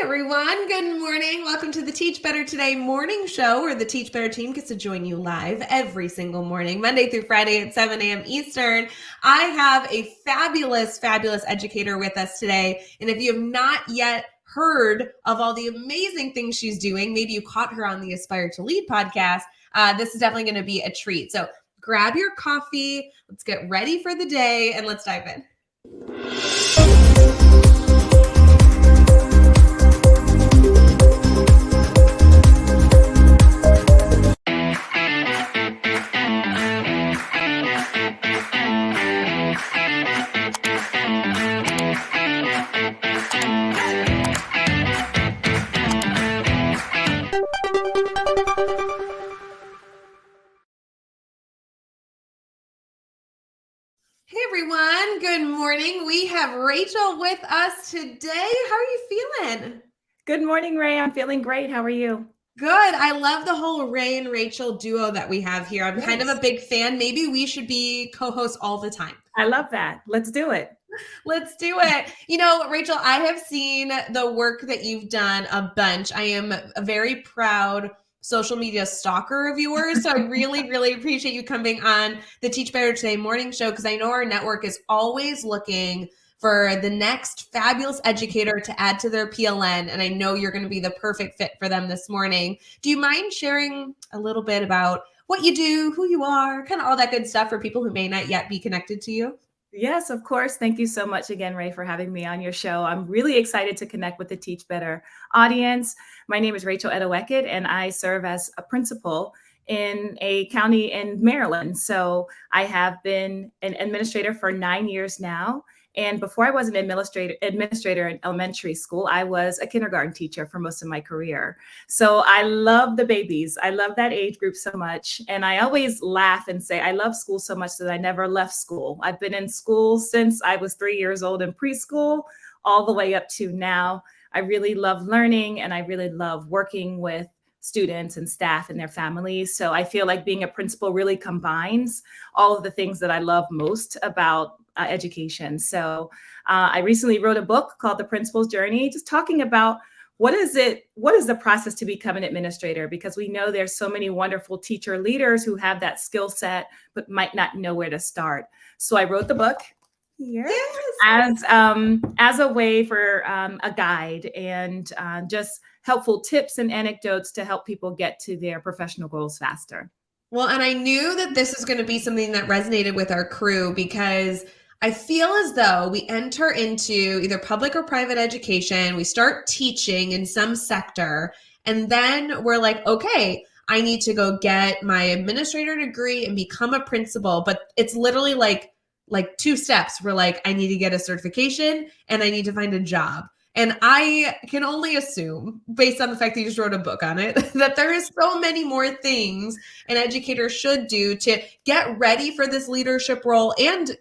Everyone, good morning. Welcome to the Teach Better Today morning show, where the Teach Better team gets to join you live every single morning, Monday through Friday at 7 a.m. Eastern. I have a fabulous educator with us today. And if you have not yet heard of all the amazing things she's doing, maybe you caught her on the Aspire to Lead podcast, this is definitely going to be a treat. So grab your coffee, let's get ready for the day, and let's dive in. Hey everyone, good morning. We have Rachel with us today. How are you feeling? Good morning, Rae. I'm feeling great. How are you? Good. I love the whole Rae and Rachel duo that we have here. I'm kind of a big fan. Maybe we should be co-hosts all the time. I love that. Let's do it. Let's do it. You know, Rachel, I have seen the work that you've done a bunch. I am a very proud social media stalker of yours. So I really appreciate you coming on the Teach Better Today morning show, because I know our network is always looking for the next fabulous educator to add to their PLN. And I know you're going to be the perfect fit for them this morning. Do you mind sharing a little bit about what you do, who you are, kind of all that good stuff for people who may not yet be connected to you? Yes, of course. Thank you so much again, Rae, for having me on your show. I'm really excited to connect with the Teach Better audience. My name is Rachel Edoho-Eket, and I serve as a principal in a county in Maryland. So I have been an administrator for 9 years now. And before I was an administrator in elementary school, I was a kindergarten teacher for most of my career. So I love the babies. I love that age group so much. And I always laugh and say, I love school so much that I never left school. I've been in school since I was 3 years old in preschool, all the way up to now. I really love learning, and I really love working with students and staff and their families. So I feel like being a principal really combines all of the things that I love most about education. So I recently wrote a book called The Principal's Journey, just talking about what is the process to become an administrator, because we know there's so many wonderful teacher leaders who have that skill set, but might not know where to start. So I wrote the book here as a way for a guide and just helpful tips and anecdotes to help people get to their professional goals faster. Well, and I knew that this is going to be something that resonated with our crew, because I feel as though we enter into either public or private education, we start teaching in some sector, and then we're like, okay, I need to go get my administrator degree and become a principal. But it's literally like 2 steps. We're like, I need to get a certification and I need to find a job. And I can only assume, based on the fact that you just wrote a book on it, that there is so many more things an educator should do to get ready for this leadership role and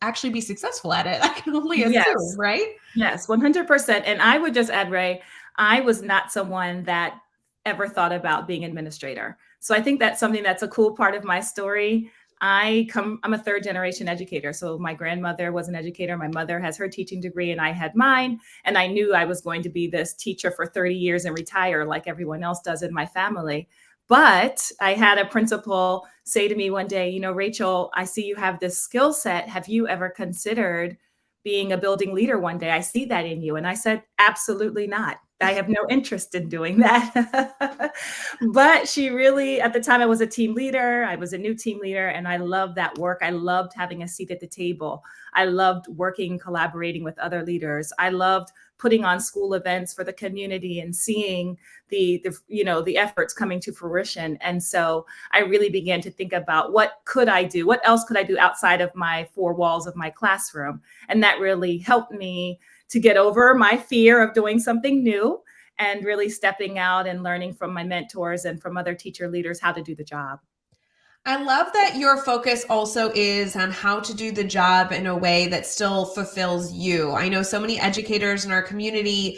actually be successful at it. I can only assume, right? Yes, 100%. And I would just add, Rae, I was not someone that ever thought about being an administrator. So I think that's something that's a cool part of my story. I'm a 3rd generation educator. So my grandmother was an educator. My mother has her teaching degree and I had mine. And I knew I was going to be this teacher for 30 years and retire like everyone else does in my family. But I had a principal say to me one day, you know, Rachel, I see you have this skill set. Have you ever considered being a building leader one day? I see that in you. And I said, absolutely not. I have no interest in doing that. But she really, at the time I was a team leader, I was a new team leader, and I loved that work. I loved having a seat at the table. I loved working, collaborating with other leaders. I loved putting on school events for the community and seeing the efforts coming to fruition. And so I really began to think about what else could I do outside of my 4 walls of my classroom? And that really helped me to get over my fear of doing something new and really stepping out and learning from my mentors and from other teacher leaders how to do the job. I love that your focus also is on how to do the job in a way that still fulfills you. I know so many educators in our community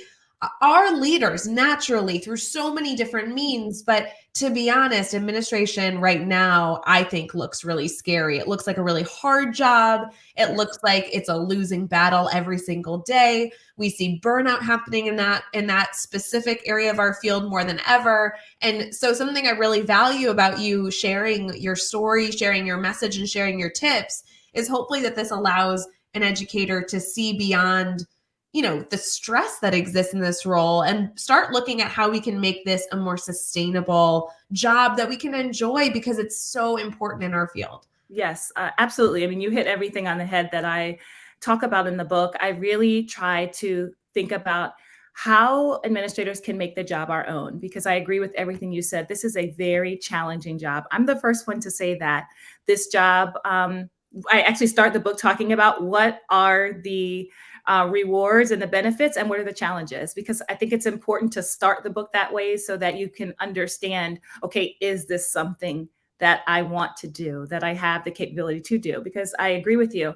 are leaders naturally through so many different means, but to be honest, administration right now, I think looks really scary. It looks like a really hard job. It looks like it's a losing battle every single day. We see burnout happening in that specific area of our field more than ever. And so something I really value about you sharing your story, sharing your message, and sharing your tips is hopefully that this allows an educator to see beyond the stress that exists in this role and start looking at how we can make this a more sustainable job that we can enjoy because it's so important in our field. Yes, absolutely. I mean, you hit everything on the head that I talk about in the book. I really try to think about how administrators can make the job our own, because I agree with everything you said. This is a very challenging job. I'm the first one to say that this job, I actually start the book talking about what are the rewards and the benefits and what are the challenges, because I think it's important to start the book that way so that you can understand, okay, is this something that I want to do, that I have the capability to do? Because I agree with you.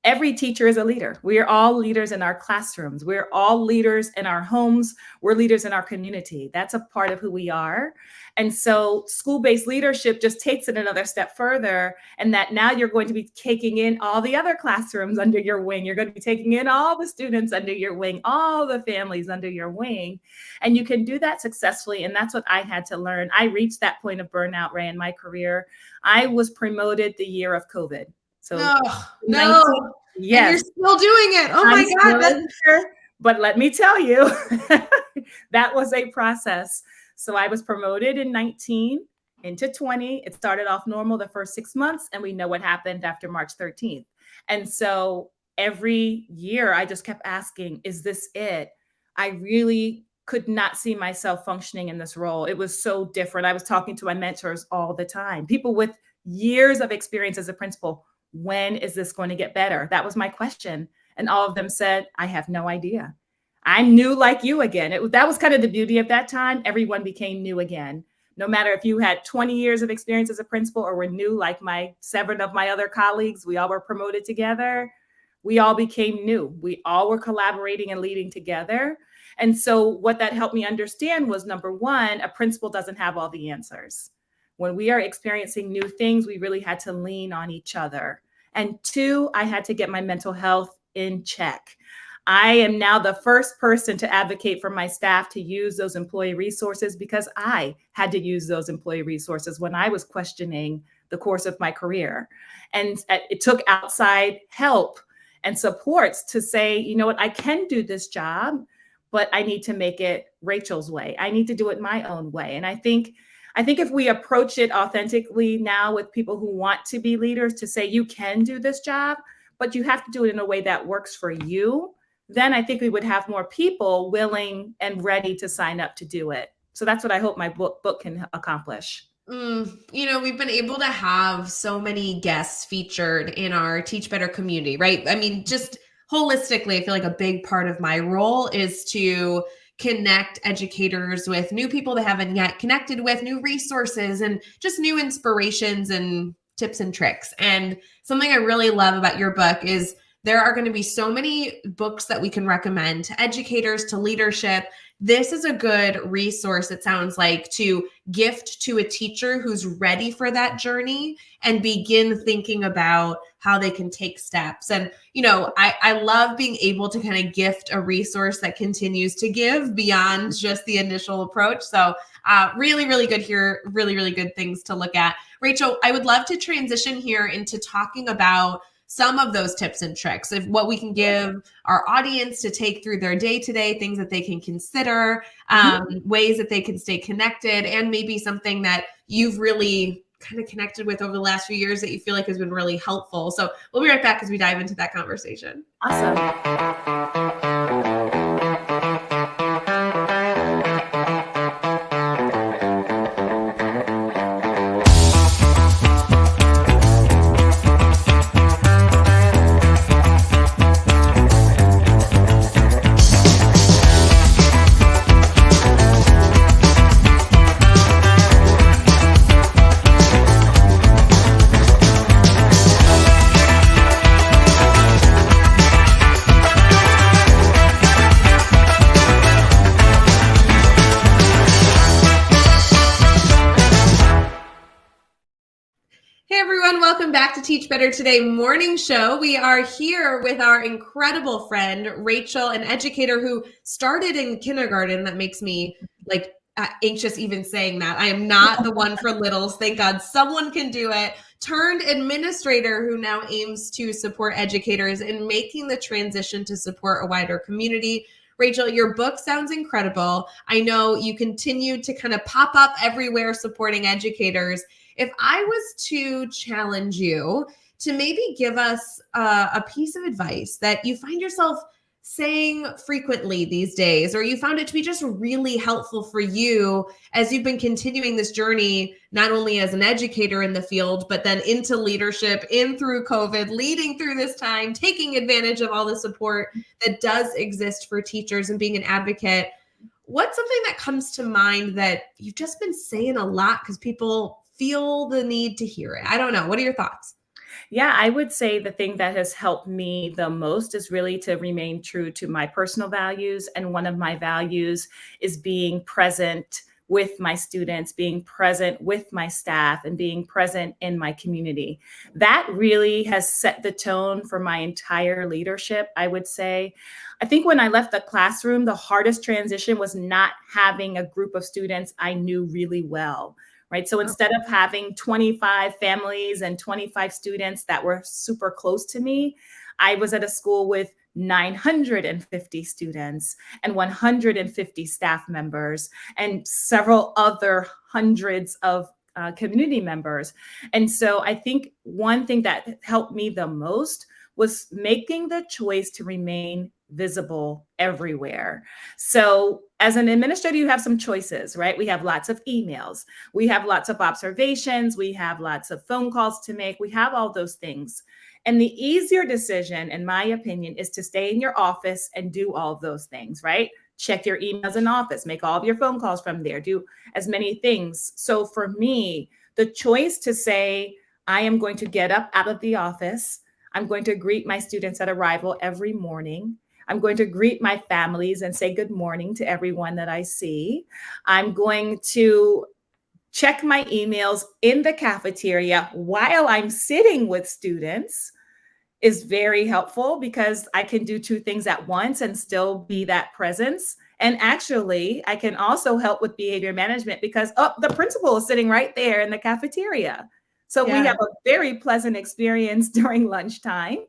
Every teacher is a leader. We are all leaders in our classrooms. We're all leaders in our homes. We're leaders in our community. That's a part of who we are. And so school-based leadership just takes it another step further, and that now you're going to be taking in all the other classrooms under your wing. You're going to be taking in all the students under your wing, all the families under your wing. And you can do that successfully. And that's what I had to learn. I reached that point of burnout, Rae, in my career. I was promoted the year of COVID. So no. Yes. And you're still doing it. Oh my God. But let me tell you, that was a process. So I was promoted in 19 into 20. It started off normal the first 6 months, and we know what happened after March 13th. And so every year I just kept asking, is this it? I really could not see myself functioning in this role. It was so different. I was talking to my mentors all the time, people with years of experience as a principal. When is this going to get better? That was my question. And all of them said, I have no idea. I'm new like you again. That was kind of the beauty of that time. Everyone became new again. No matter if you had 20 years of experience as a principal or were new like my 7 of my other colleagues, we all were promoted together. We all became new. We all were collaborating and leading together. And so what that helped me understand was, number one, a principal doesn't have all the answers. When we are experiencing new things, we really had to lean on each other. And 2, I had to get my mental health in check. I am now the first person to advocate for my staff to use those employee resources, because I had to use those employee resources when I was questioning the course of my career. And it took outside help and supports to say, you know what, I can do this job, but I need to make it Rachel's way. I need to do it my own way. And I think if we approach it authentically now with people who want to be leaders, to say you can do this job, but you have to do it in a way that works for you, then I think we would have more people willing and ready to sign up to do it. So that's what I hope my book can accomplish. We've been able to have so many guests featured in our Teach Better community, right? I mean, just holistically, I feel like a big part of my role is to connect educators with new people they haven't yet connected with, new resources, and just new inspirations and tips and tricks. And something I really love about your book is there are going to be so many books that we can recommend to educators, to leadership. This is a good resource, it sounds like, to gift to a teacher who's ready for that journey and begin thinking about how they can take steps. And, I love being able to kind of gift a resource that continues to give beyond just the initial approach. So really, really good here. Really, really good things to look at. Rachel, I would love to transition here into talking about some of those tips and tricks of what we can give our audience to take through their day-to-day, things that they can consider, ways that they can stay connected, and maybe something that you've really kind of connected with over the last few years that you feel like has been really helpful. So we'll be right back as we dive into that conversation. Awesome. welcome back to Teach Better Today morning show. We are here with our incredible friend, Rachel, an educator who started in kindergarten. That makes me anxious even saying that. I am not the one for littles. Thank God someone can do it. Turned administrator who now aims to support educators in making the transition to support a wider community. Rachel, your book sounds incredible. I know you continue to kind of pop up everywhere supporting educators. If I was to challenge you to maybe give us a piece of advice that you find yourself saying frequently these days, or you found it to be just really helpful for you as you've been continuing this journey, not only as an educator in the field, but then into leadership, in through COVID, leading through this time, taking advantage of all the support that does exist for teachers and being an advocate. What's something that comes to mind that you've just been saying a lot because people feel the need to hear it? I don't know. What are your thoughts? Yeah, I would say the thing that has helped me the most is really to remain true to my personal values. And one of my values is being present with my students, being present with my staff, and being present in my community. That really has set the tone for my entire leadership, I would say. I think when I left the classroom, the hardest transition was not having a group of students I knew really well. Right. So instead of having 25 families and 25 students that were super close to me, I was at a school with 950 students and 150 staff members and several other hundreds of community members. And so I think one thing that helped me the most was making the choice to remain visible everywhere. So as an administrator, you have some choices, right? We have lots of emails, we have lots of observations, we have lots of phone calls to make, we have all those things. And the easier decision, in my opinion, is to stay in your office and do all of those things, right? Check your emails in office, make all of your phone calls from there, do as many things. So for me, the choice to say, I am going to get up out of the office, I'm going to greet my students at arrival every morning, I'm going to greet my families and say good morning to everyone that I see. I'm going to check my emails in the cafeteria while I'm sitting with students is very helpful because I can do two things at once and still be that presence. And actually, I can also help with behavior management because the principal is sitting right there in the cafeteria. So we have a very pleasant experience during lunchtime.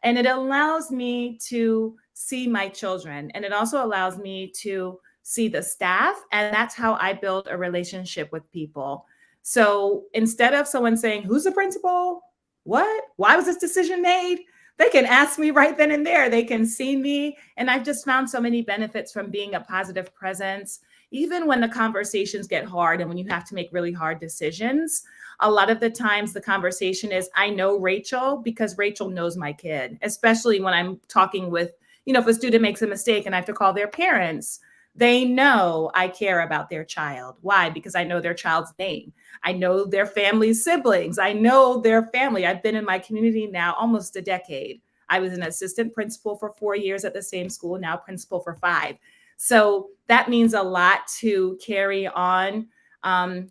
And it allows me to see my children. And it also allows me to see the staff. And that's how I build a relationship with people. So instead of someone saying, who's the principal? What? Why was this decision made? They can ask me right then and there. They can see me. And I've just found so many benefits from being a positive presence. Even when the conversations get hard and when you have to make really hard decisions, a lot of the times the conversation is, I know Rachel because Rachel knows my kid, especially when I'm talking with, if a student makes a mistake and I have to call their parents, they know I care about their child. Why? Because I know their child's name. I know their family's siblings. I know their family. I've been in my community now almost a decade. I was an assistant principal for 4 years at the same school, now principal for 5. So that means a lot to carry on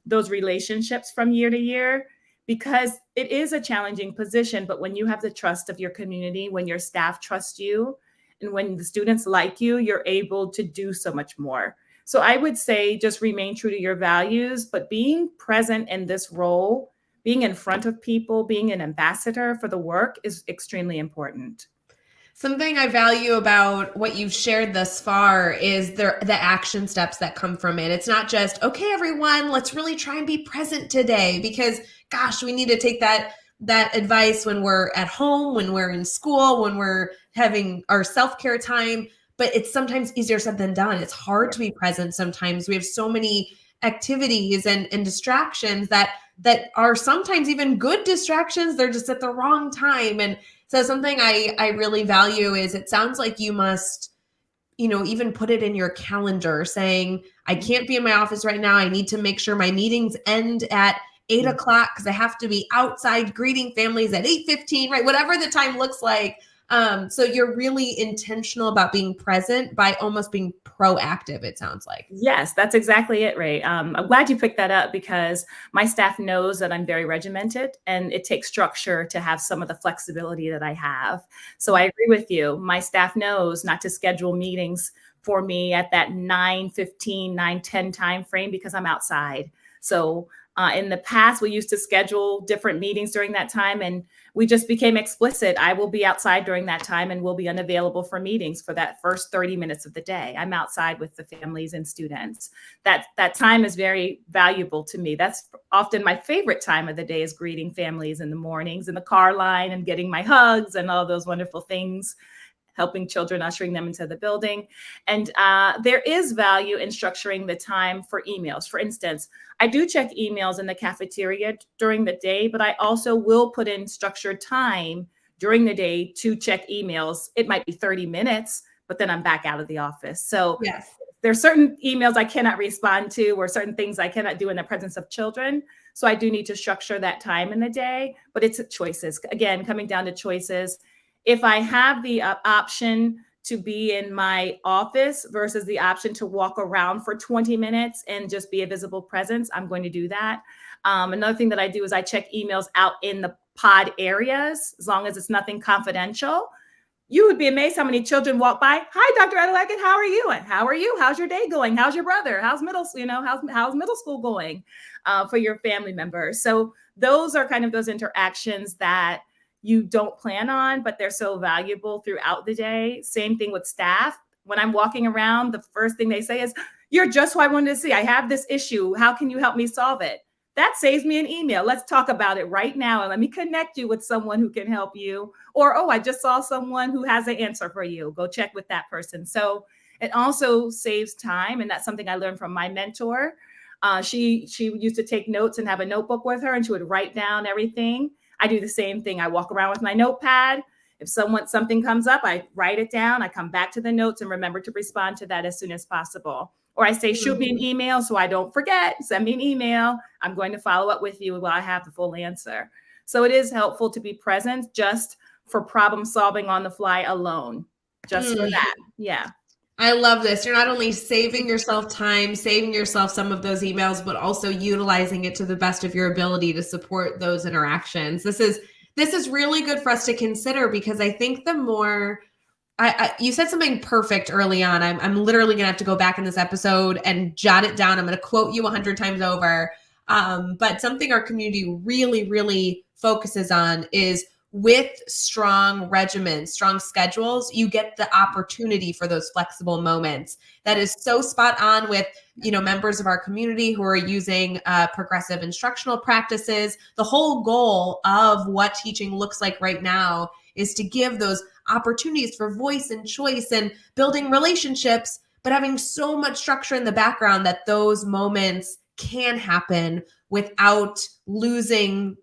those relationships from year to year, because it is a challenging position. But when you have the trust of your community, when your staff trusts you, and when the students like you, you're able to do so much more. So I would say just remain true to your values, but being present in this role, being in front of people, being an ambassador for the work is extremely important. Something I value about what you've shared thus far is the action steps that come from it. It's not just, okay, everyone, let's really try and be present today, because gosh, we need to take that advice when we're at home, when we're in school, when we're having our self-care time. But it's sometimes easier said than done. It's hard to be present sometimes. We have so many activities and distractions that are sometimes even good distractions. They're just at the wrong time. And so something I really value is, it sounds like you must, even put it in your calendar saying, I can't be in my office right now. I need to make sure my meetings end at 8 o'clock because I have to be outside greeting families at 8:15, right? Whatever the time looks like. So you're really intentional about being present by almost being proactive, it sounds like. Yes, that's exactly it, Ray. I'm glad you picked that up because my staff knows that I'm very regimented and it takes structure to have some of the flexibility that I have. So I agree with you. My staff knows not to schedule meetings for me at that 9:15, 9:10 time frame because I'm outside. So in the past, we used to schedule different meetings during that time, and we just became explicit. I will be outside during that time and will be unavailable for meetings for that first 30 minutes of the day. I'm outside with the families and students. That time is very valuable to me. That's often my favorite time of the day, is greeting families in the mornings in the car line and getting my hugs and all those wonderful things, helping children, ushering them into the building. And there is value in structuring the time for emails. For instance, I do check emails in the cafeteria during the day, but I also will put in structured time during the day to check emails. It might be 30 minutes, but then I'm back out of the office. So Yes. there's certain emails I cannot respond to, or certain things I cannot do in the presence of children. So I do need to structure that time in the day, but it's choices. Again, coming down to choices. If I have the option to be in my office versus the option to walk around for 20 minutes and just be a visible presence, I'm going to do that. Another thing that I do is I check emails out in the pod areas, as long as it's nothing confidential. You would be amazed how many children walk by. Hi, Dr. Edoho-Eket, how are you? And how are you? How's your day going? How's your brother? How's how's middle school going for your family members? So those are kind of those interactions that you don't plan on, but they're so valuable throughout the day. Same thing with staff. When I'm walking around, the first thing they say is, "You're just who I wanted to see. I have this issue. How can you help me solve it?" That saves me an email. Let's talk about it right now, and let me connect you with someone who can help you. Or, oh, I just saw someone who has an answer for you. Go check with that person. So it also saves time, and that's something I learned from my mentor. She used to take notes and have a notebook with her, and she would write down everything. I do the same thing. I walk around with my notepad. If something comes up, I write it down. I come back to the notes and remember to respond to that as soon as possible. Or I say, shoot me an email so I don't forget. Send me an email. I'm going to follow up with you while I have the full answer. So it is helpful to be present just for problem solving on the fly alone, just for that. Yeah. I love this. You're not only saving yourself time, saving yourself some of those emails, but also utilizing it to the best of your ability to support those interactions. This is really good for us to consider, because I think the more you said something perfect early on. I'm literally gonna have to go back in this episode and jot it down. I'm gonna quote you 100 times over. But something our community really, really focuses on is, with strong regimens, strong schedules, you get the opportunity for those flexible moments. That is so spot on with, members of our community who are using progressive instructional practices. The whole goal of what teaching looks like right now is to give those opportunities for voice and choice and building relationships, but having so much structure in the background that those moments can happen without losing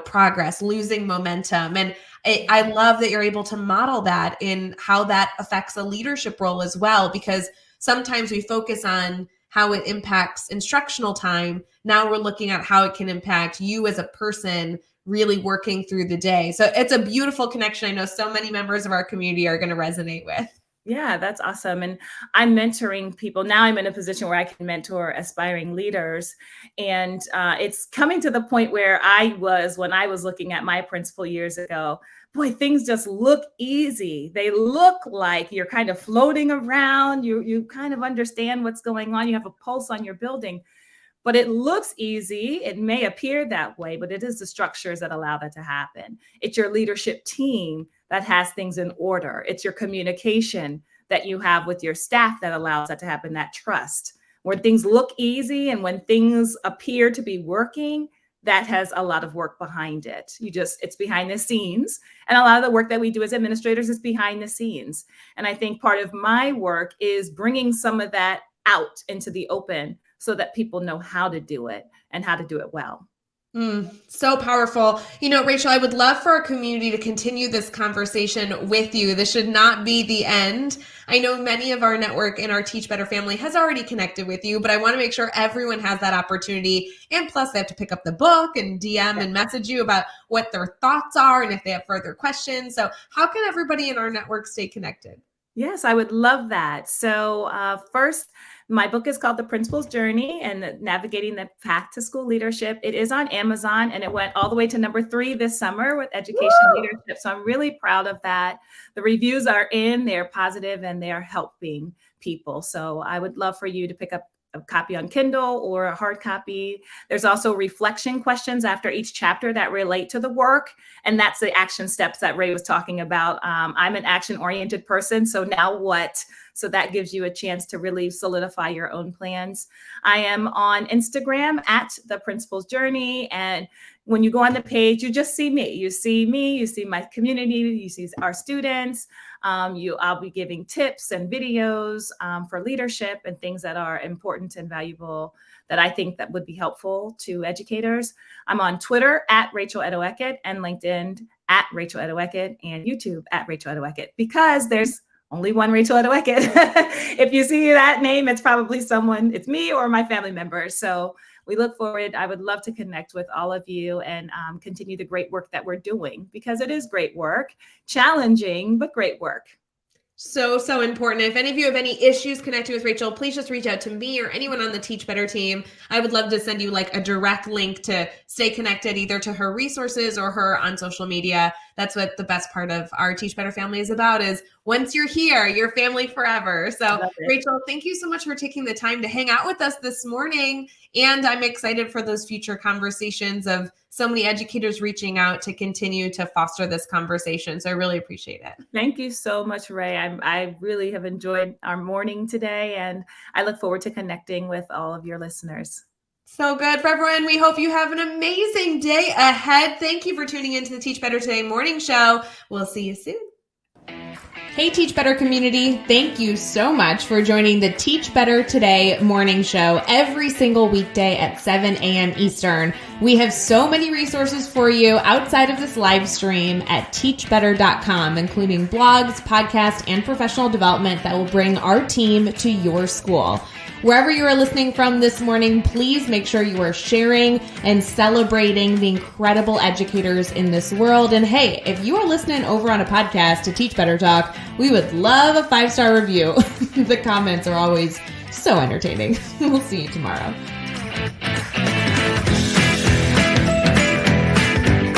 progress, losing momentum. And I love that you're able to model that in how that affects a leadership role as well, because sometimes we focus on how it impacts instructional time. Now we're looking at how it can impact you as a person really working through the day. So it's a beautiful connection. I know so many members of our community are going to resonate with. Yeah, that's awesome. And I'm mentoring people. Now I'm in a position where I can mentor aspiring leaders. And it's coming to the point where I was when I was looking at my principal years ago. Boy, things just look easy. They look like you're kind of floating around. You kind of understand what's going on. You have a pulse on your building. But it looks easy. It may appear that way, but it is the structures that allow that to happen. It's your leadership team that has things in order. It's your communication that you have with your staff that allows that to happen, that trust. When things look easy and when things appear to be working, that has a lot of work behind it. It's behind the scenes. And a lot of the work that we do as administrators is behind the scenes. And I think part of my work is bringing some of that out into the open so that people know how to do it and how to do it well. So powerful. Rachel, I would love for our community to continue this conversation with you. This should not be the end. I know many of our network and our Teach Better family has already connected with you, but I want to make sure everyone has that opportunity. And plus, they have to pick up the book and DM and message you about what their thoughts are and if they have further questions. So how can everybody in our network stay connected? Yes, I would love that. So first, my book is called The Principal's Journey and Navigating the Path to School Leadership. It is on Amazon and it went all the way to number 3 this summer with education leadership. So I'm really proud of that. The reviews are in, they're positive and they're helping people. So I would love for you to pick up a copy on Kindle or a hard copy. There's also reflection questions after each chapter that relate to the work. And that's the action steps that Rae was talking about. I'm an action-oriented person, so now what? So that gives you a chance to really solidify your own plans. I am on Instagram at The Principal's Journey. And when you go on the page, you just see me. You see me, you see my community, you see our students. I'll be giving tips and videos for leadership and things that are important and valuable that I think that would be helpful to educators. I'm on Twitter at Rachel Edoho-Eket and LinkedIn at Rachel Edoho-Eket and YouTube at Rachel Edoho-Eket because there's only one Rachel Edoho-Eket. If you see that name, it's probably it's me or my family member. So we look forward. I would love to connect with all of you and continue the great work that we're doing because it is great work, challenging, but great work. So important. If any of you have any issues connecting with Rachel, please just reach out to me or anyone on the Teach Better team. I would love to send you like a direct link to stay connected either to her resources or her on social media. That's what the best part of our Teach Better family is about is once you're here, you're family forever. So Rachel, thank you so much for taking the time to hang out with us this morning. And I'm excited for those future conversations of so many educators reaching out to continue to foster this conversation. So I really appreciate it. Thank you so much, Rae. I really have enjoyed our morning today, and I look forward to connecting with all of your listeners. So good for everyone. We hope you have an amazing day ahead. Thank you for tuning into the Teach Better Today morning show. We'll see you soon. Hey, Teach Better community. Thank you so much for joining the Teach Better Today morning show every single weekday at 7 a.m. Eastern. We have so many resources for you outside of this live stream at teachbetter.com, including blogs, podcasts, and professional development that will bring our team to your school. Wherever you are listening from this morning, please make sure you are sharing and celebrating the incredible educators in this world. And hey, if you are listening over on a podcast to Teach Better Talk, we would love a 5-star review. The comments are always so entertaining. We'll see you tomorrow.